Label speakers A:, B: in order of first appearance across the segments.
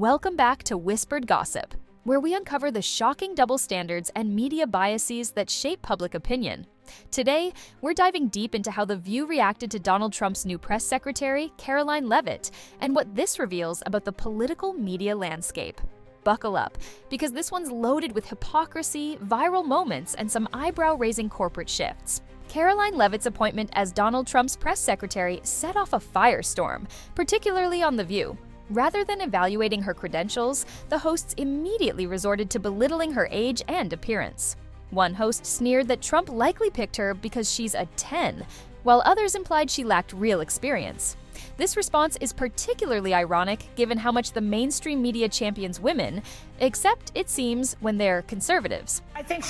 A: Welcome back to Whispered Gossip, where we uncover the shocking double standards and media biases that shape public opinion. Today, we're diving deep into how The View reacted to Donald Trump's new press secretary, Karine Levitt, and what this reveals about the political media landscape. Buckle up, because this one's loaded with hypocrisy, viral moments, and some eyebrow-raising corporate shifts. Karine Levitt's appointment as Donald Trump's press secretary set off a firestorm, particularly on The View. Rather than evaluating her credentials, the hosts immediately resorted to belittling her age and appearance. One host sneered that Trump likely picked her because she's a 10, while others implied she lacked real experience. This response is particularly ironic given how much the mainstream media champions women, except, it seems, when they're conservatives.
B: I think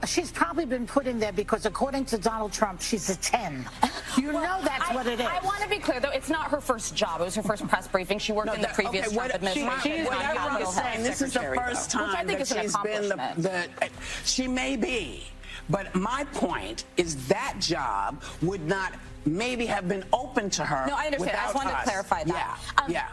B: she's probably been put in there because, according to Donald Trump, she's a 10. You know that's what it is.
C: I want to be clear, though, it's not her first job. It was her first press briefing. She worked in the previous Trump administration.
D: What I'm saying, this is the first time that she's been she may be. But my point is that job would not maybe have been open to her.
C: No, I understand. I just wanted to clarify that.
D: Yeah.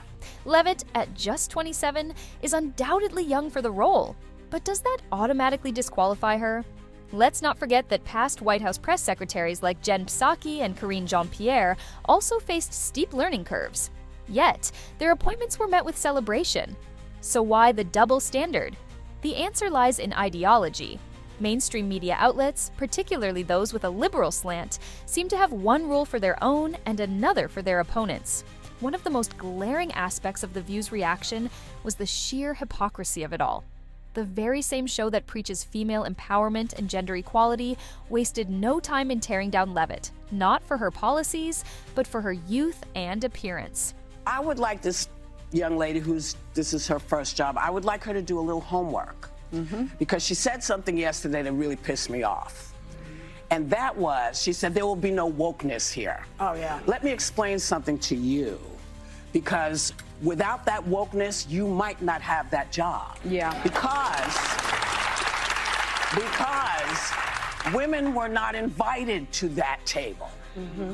A: Levitt, at just 27, is undoubtedly young for the role. But does that automatically disqualify her? Let's not forget that past White House press secretaries like Psaki and Karine Jean-Pierre also faced steep learning curves. Yet, their appointments were met with celebration. So why the double standard? The answer lies in ideology. Mainstream media outlets, particularly those with a liberal slant, seem to have one rule for their own and another for their opponents. One of the most glaring aspects of The View's reaction was the sheer hypocrisy of it all. The very same show that preaches female empowerment and gender equality wasted no time in tearing down Levitt, not for her policies, but for her youth and appearance.
D: I would like this young lady this is her first job, I would like her to do a little homework. Because she said something yesterday that really pissed me off. And that was, she said, there will be no wokeness here.
B: Oh, yeah.
D: Let me explain something to you. Because without that wokeness, you might not have that job.
C: Yeah.
D: Because women were not invited to that table.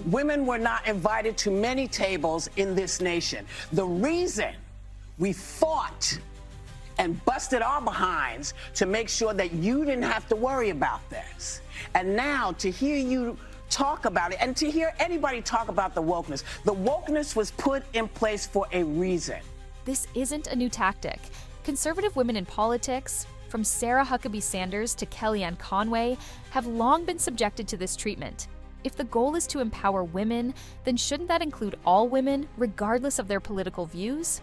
D: Women were not invited to many tables in this nation. The reason we fought and busted our behinds to make sure that you didn't have to worry about this. And now to hear you talk about it and to hear anybody talk about the wokeness was put in place for a reason.
A: This isn't a new tactic. Conservative women in politics, from Sarah Huckabee Sanders to Kellyanne Conway, have long been subjected to this treatment. If the goal is to empower women, then shouldn't that include all women, regardless of their political views?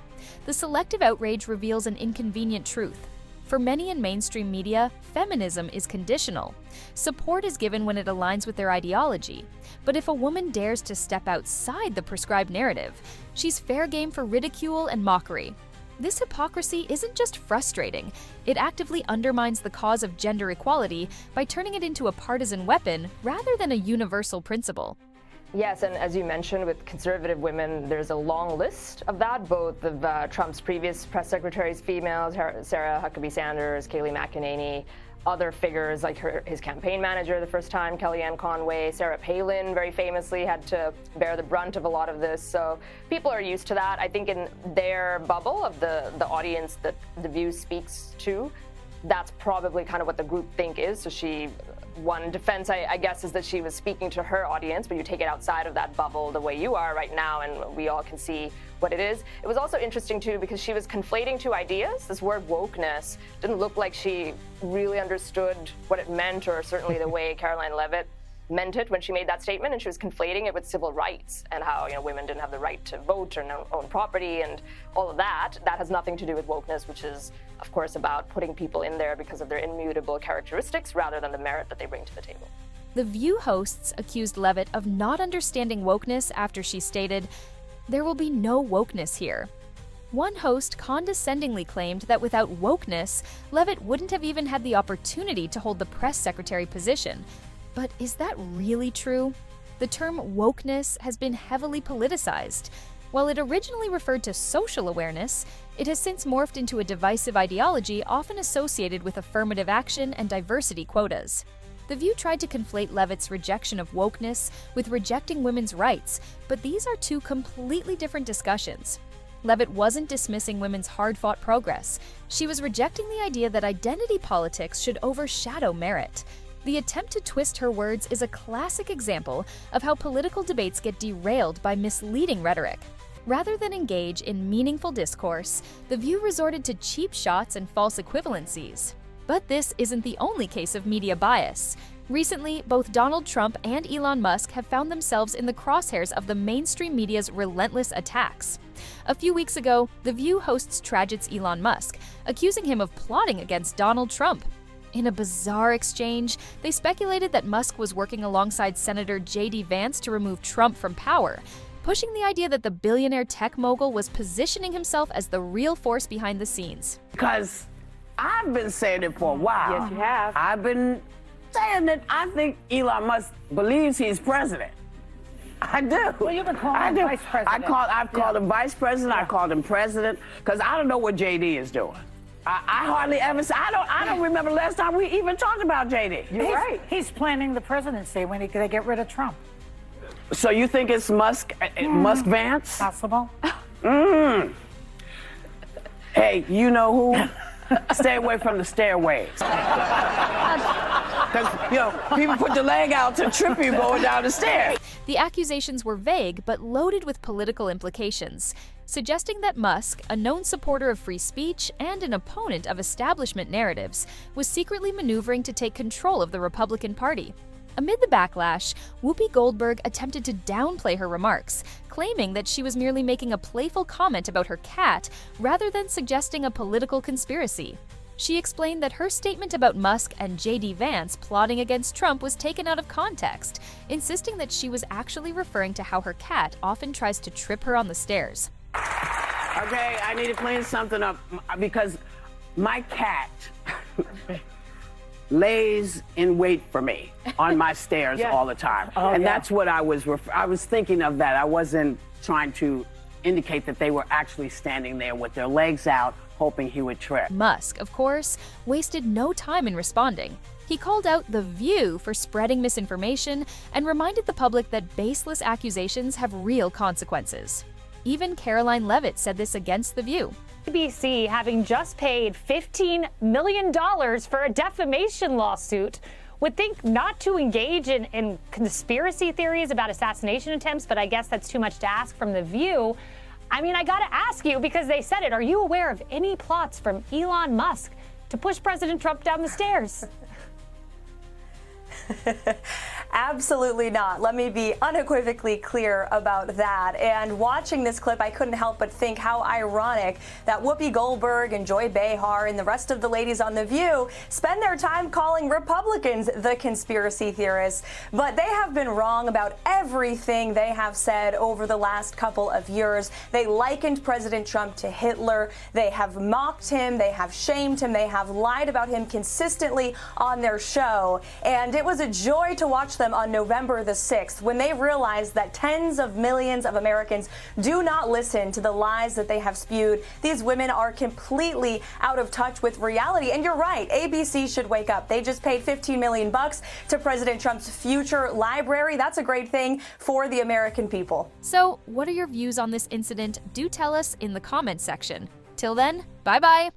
A: The selective outrage reveals an inconvenient truth. For many in mainstream media, feminism is conditional. Support is given when it aligns with their ideology. But if a woman dares to step outside the prescribed narrative, she's fair game for ridicule and mockery. This hypocrisy isn't just frustrating, it actively undermines the cause of gender equality by turning it into a partisan weapon rather than a universal principle.
E: Yes, and as you mentioned, with conservative women, there's a long list of that, both of Trump's previous press secretaries, females, Sarah Huckabee Sanders, Kayleigh McEnany, other figures like his campaign manager the first time, Kellyanne Conway, Sarah Palin very famously had to bear the brunt of a lot of this. So people are used to that. I think in their bubble of the audience that The View speaks to, that's probably kind of what the group think is. So one defense, I guess, is that she was speaking to her audience, but you take it outside of that bubble the way you are right now, and we all can see what it is. It was also interesting, too, because she was conflating two ideas. This word wokeness didn't look like she really understood what it meant, or certainly the way Karine Levitt meant it when she made that statement, and she was conflating it with civil rights and how women didn't have the right to vote or own property and all of that. That has nothing to do with wokeness, which is, of course, about putting people in there because of their immutable characteristics rather than the merit that they bring to the table.
A: The View hosts accused Levitt of not understanding wokeness after she stated, "There will be no wokeness here." One host condescendingly claimed that without wokeness, Levitt wouldn't have even had the opportunity to hold the press secretary position. But is that really true? The term wokeness has been heavily politicized. While it originally referred to social awareness, it has since morphed into a divisive ideology often associated with affirmative action and diversity quotas. The View tried to conflate Levitt's rejection of wokeness with rejecting women's rights, but these are two completely different discussions. Levitt wasn't dismissing women's hard-fought progress. She was rejecting the idea that identity politics should overshadow merit. The attempt to twist her words is a classic example of how political debates get derailed by misleading rhetoric. Rather than engage in meaningful discourse, The View resorted to cheap shots and false equivalencies. But this isn't the only case of media bias. Recently, both Donald Trump and Elon Musk have found themselves in the crosshairs of the mainstream media's relentless attacks. A few weeks ago, The View hosts tragedies Elon Musk, accusing him of plotting against Donald Trump. In a bizarre exchange, they speculated that Musk was working alongside Senator J.D. Vance to remove Trump from power, pushing the idea that the billionaire tech mogul was positioning himself as the real force behind the scenes.
D: Because I've been saying it for a while.
E: Yes, you have.
D: I've been saying that I think Elon Musk believes he's president. I do.
B: Well, you've been calling him vice president.
D: I've called him vice president. I called him president because I don't know what JD is doing. I hardly ever say. I don't remember the last time we even talked about JD.
B: You're right. He's planning the presidency when they get rid of Trump.
D: So you think it's Musk Vance?
B: Possible.
D: Hey, you know who? Stay away from the stairways. Because, people put the leg out to trip you going down the stairs.
A: The accusations were vague but loaded with political implications, suggesting that Musk, a known supporter of free speech and an opponent of establishment narratives, was secretly maneuvering to take control of the Republican Party. Amid the backlash, Whoopi Goldberg attempted to downplay her remarks, claiming that she was merely making a playful comment about her cat rather than suggesting a political conspiracy. She explained that her statement about Musk and J.D. Vance plotting against Trump was taken out of context, insisting that she was actually referring to how her cat often tries to trip her on the stairs.
D: Okay, I need to clean something up because my cat lays in wait for me on my stairs all the time. That's what I was thinking of that. I wasn't trying to indicate that they were actually standing there with their legs out, hoping he would trip.
A: Musk, of course, wasted no time in responding. He called out The View for spreading misinformation and reminded the public that baseless accusations have real consequences. Even Caroline Levitt said this against The View.
F: ABC, having just paid $15 million for a defamation lawsuit, would think not to engage in conspiracy theories about assassination attempts, but I guess that's too much to ask from The View. I mean, I gotta ask you, because they said it, are you aware of any plots from Elon Musk to push President Trump down the stairs?
G: Absolutely not. Let me be unequivocally clear about that. And watching this clip, I couldn't help but think how ironic that Whoopi Goldberg and Joy Behar and the rest of the ladies on The View spend their time calling Republicans the conspiracy theorists. But they have been wrong about everything they have said over the last couple of years. They likened President Trump to Hitler. They have mocked him. They have shamed him. They have lied about him consistently on their show. And it was a joy to watch them on November the 6th when they realized that tens of millions of Americans do not listen to the lies that they have spewed. These women are completely out of touch with reality. And you're right, ABC should wake up. They just paid $15 million to President Trump's future library. That's a great thing for the American people.
A: So, what are your views on this incident? Do tell us in the comments section. Till then, bye-bye.